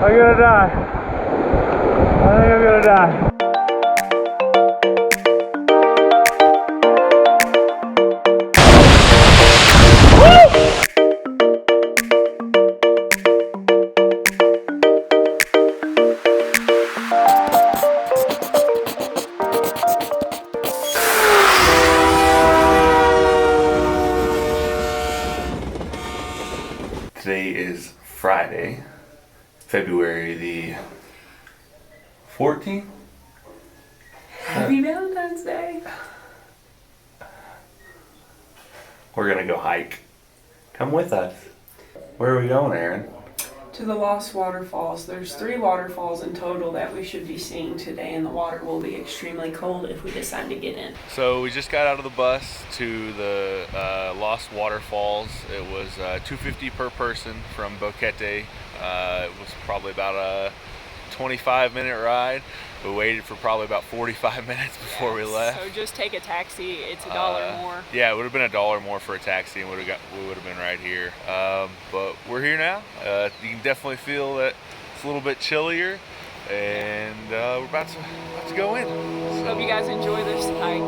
I'm gonna die. I think I'm gonna die. Today is Friday, February the 14th. Happy Valentine's Day. We're gonna go hike. Come with us. Where are we going, Aaron? To the Lost Waterfalls. There's 3 waterfalls in total that we should be seeing today, and the water will be extremely cold if we decide to get in. So we just got out of the bus to the Lost Waterfalls. It was $250 per person from Boquete. It was probably about a 25-minute ride. We waited for probably about 45 minutes before we left. So just take a taxi. It's $1 more. Yeah, it would have been $1 more for a taxi, and we would have been right here. But we're here now. You can definitely feel that it's a little bit chillier, and we're about to go in. So. Hope you guys enjoy this hike.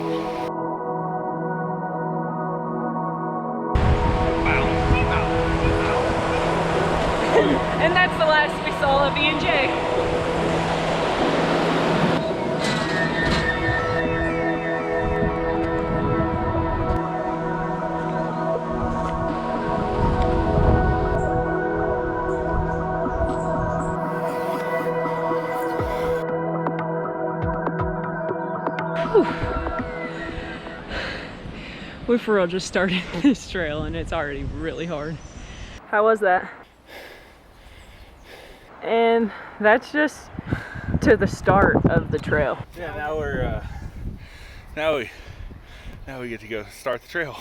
And that's the last we saw of E&J. We for real just started this trail and it's already really hard. How was that? And that's just to the start of the trail. Yeah, now we're now we get to go start the trail.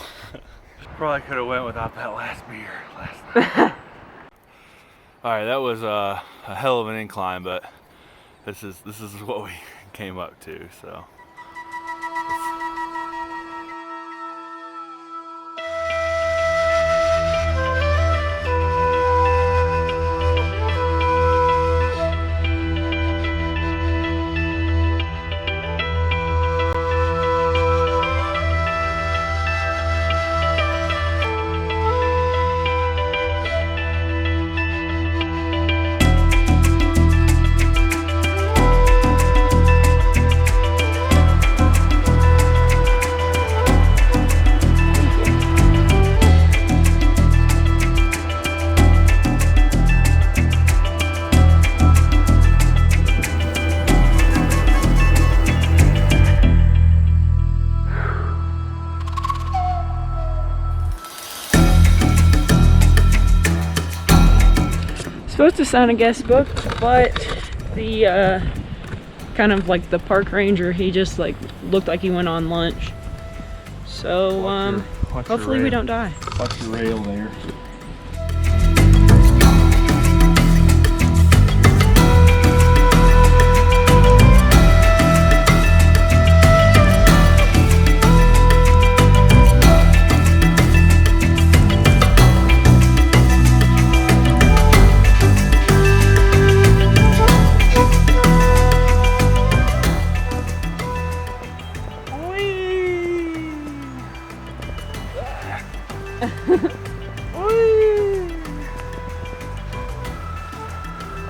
Probably could have went without that last beer last night. All right, that was a hell of an incline, but this is what we came up to. So. Supposed to sign a guest book, but the kind of like the park ranger, he just like looked like he went on lunch. So hopefully we don't die. Watch your rail there.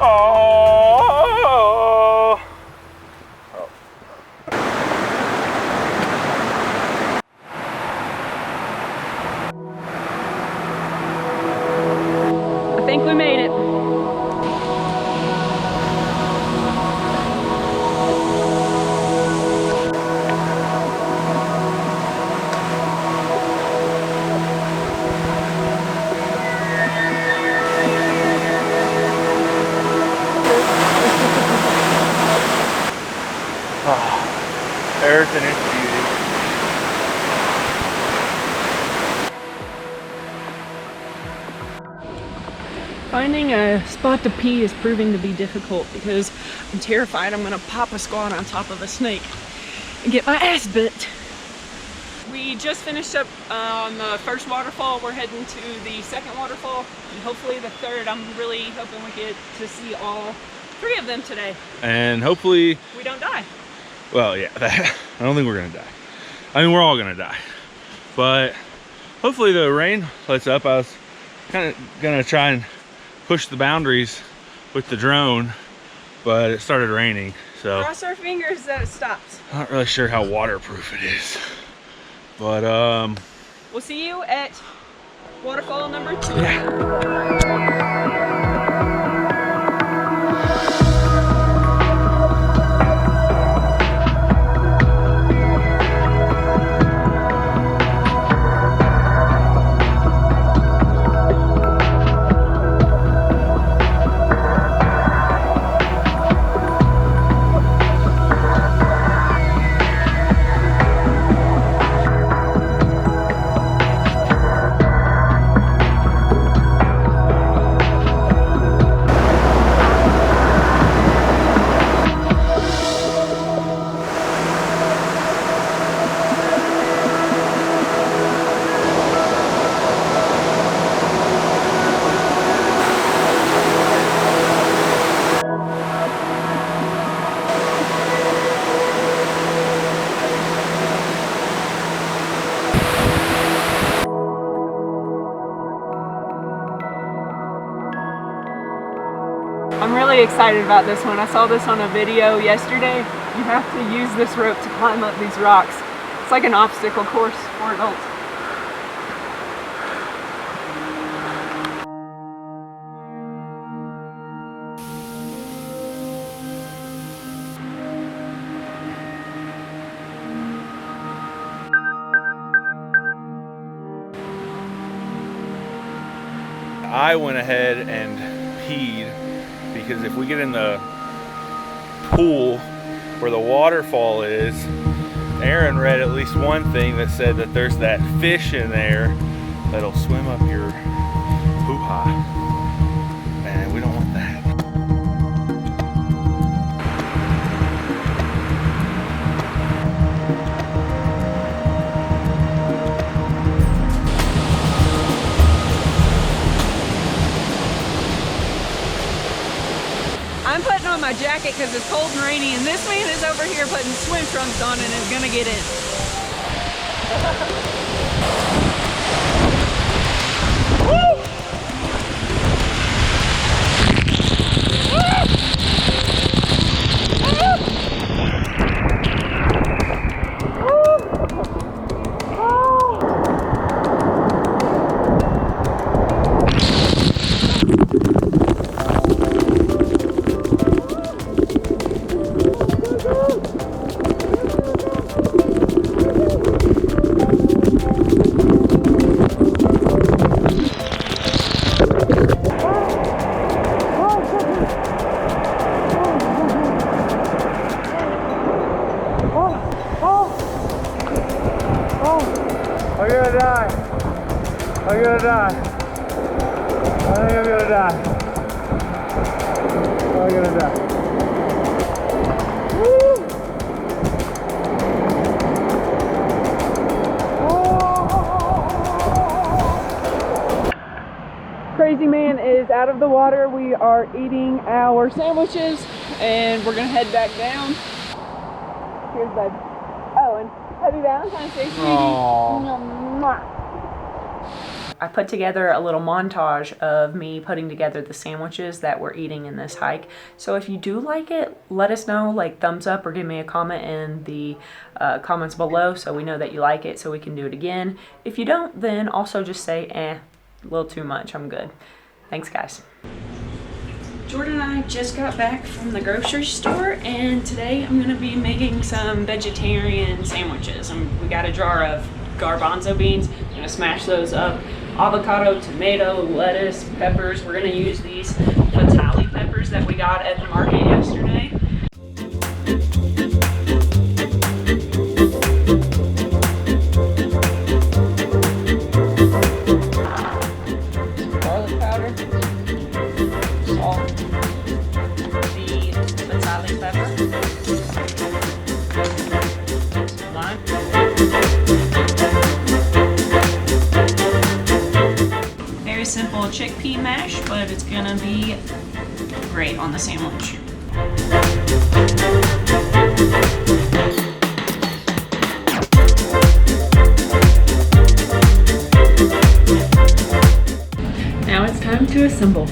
Oh. I think we made it. Earth and its beauty. Finding a spot to pee is proving to be difficult because I'm terrified I'm gonna pop a squat on top of a snake and get my ass bit. We just finished up on the first waterfall. We're heading to the second waterfall, and hopefully the third. I'm really hoping we get to see all 3 of them today. And hopefully we don't die. Well, yeah, I don't think we're gonna die. I mean, we're all gonna die. But hopefully the rain lets up. I was kind of gonna try and push the boundaries with the drone, but it started raining, so. Cross our fingers that it stops. Not really sure how waterproof it is. But we'll see you at waterfall number 2. Yeah. I'm really excited about this one. I saw this on a video yesterday. You have to use this rope to climb up these rocks. It's like an obstacle course for adults. I went ahead and peed because if we get in the pool where the waterfall is, Aaron read at least one thing that said that there's that fish in there that'll swim up your hoo-ha, and we don't want that. I'm putting on my jacket because it's cold and rainy, and this man is over here putting swim trunks on and is gonna get in. Woo! I'm gonna die. I'm gonna die. I think I'm gonna die. I'm gonna die. Woo! Crazy man is out of the water. We are eating our sandwiches and we're gonna head back down. Here's bud. Oh, and happy Valentine's Day, sweetie. Mwah. I put together a little montage of me putting together the sandwiches that we're eating in this hike. So if you do like it, let us know, like thumbs up or give me a comment in the comments below so we know that you like it so we can do it again. If you don't, then also just say, a little too much, I'm good. Thanks guys. Jordan and I just got back from the grocery store and today I'm gonna be making some vegetarian sandwiches. We got a jar of garbanzo beans. I'm gonna smash those up. Avocado, tomato, lettuce, peppers. We're gonna use these Fatali peppers that we got at the market yesterday. Some garlic powder, salt, the Fatali pepper, some lime. chickpea mash, but it's gonna be great on the sandwich. Now it's time to assemble.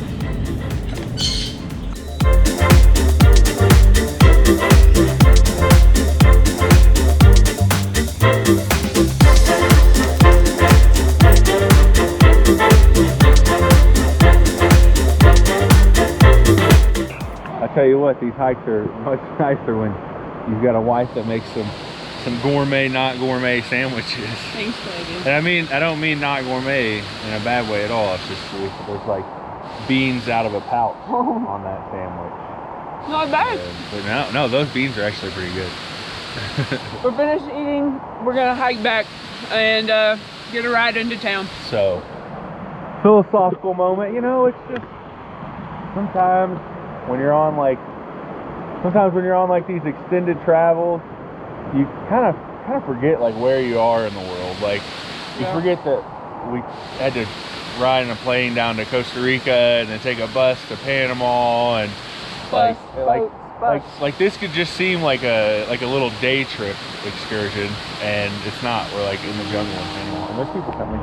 I tell you what, these hikes are much nicer when you've got a wife that makes some gourmet, not gourmet sandwiches. Thanks, Megan. And I mean, I don't mean not gourmet in a bad way at all. It's just there's like beans out of a pouch on that sandwich. Not bad. But no, those beans are actually pretty good. We're finished eating. We're gonna hike back and get a ride into town. So, philosophical moment, you know, it's just sometimes when you're on like these extended travels, you kind of forget like where you are in the world. Like you forget that we had to ride in a plane down to Costa Rica and then take a bus to Panama, and like this could just seem like a little day trip excursion, and it's not. We're like in the jungle in Panama, and there's people coming.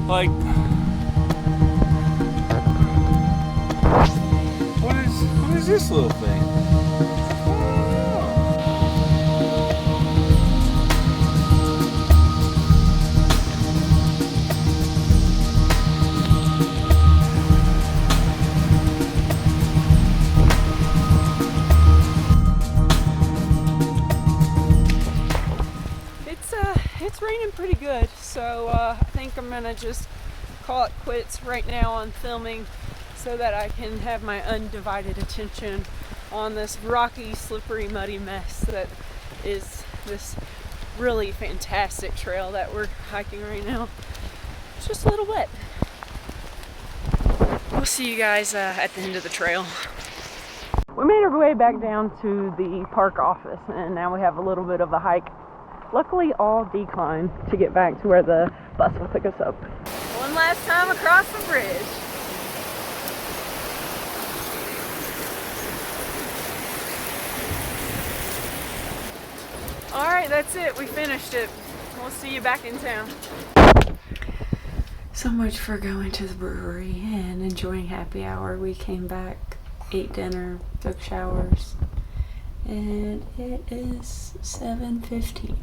Like, what is this little thing? It's raining pretty good, so I think I'm gonna just call it quits right now on filming so that I can have my undivided attention on this rocky, slippery, muddy mess that is this really fantastic trail that we're hiking right now. It's just a little wet. We'll see you guys at the end of the trail. We made our way back down to the park office, and now we have a little bit of a hike. Luckily, all decline to get back to where the bus will pick us up. One last time across the bridge. All right, that's it. We finished it. We'll see you back in town. So much for going to the brewery and enjoying happy hour. We came back, ate dinner, took showers, and it is 7:15.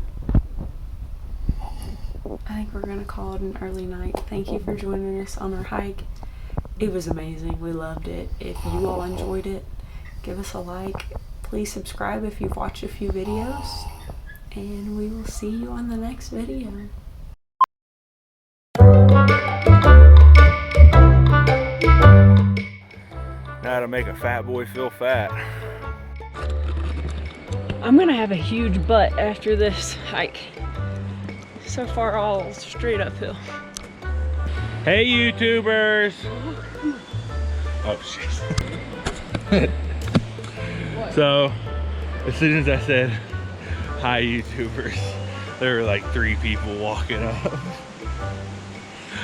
I think we're gonna call it an early night. Thank you for joining us on our hike. It was amazing. We loved it. If you all enjoyed it, give us a like. Please subscribe if you've watched a few videos, and we will see you on the next video. Now to make a fat boy feel fat. I'm gonna have a huge butt after this hike. So far, all straight uphill. Hey, YouTubers! Oh, jeez. So, as soon as I said, hi, YouTubers, there were like 3 people walking up.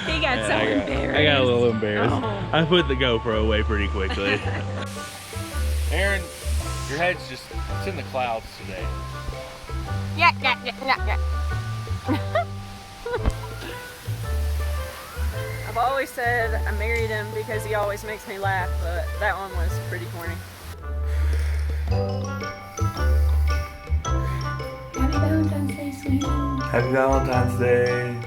He got so embarrassed. I got a little embarrassed. Oh. I put the GoPro away pretty quickly. Aaron, your head's just, it's in the clouds today. Yeah. I've always said I married him because he always makes me laugh, but that one was pretty corny. Happy Valentine's Day, sweetie. Happy Valentine's Day.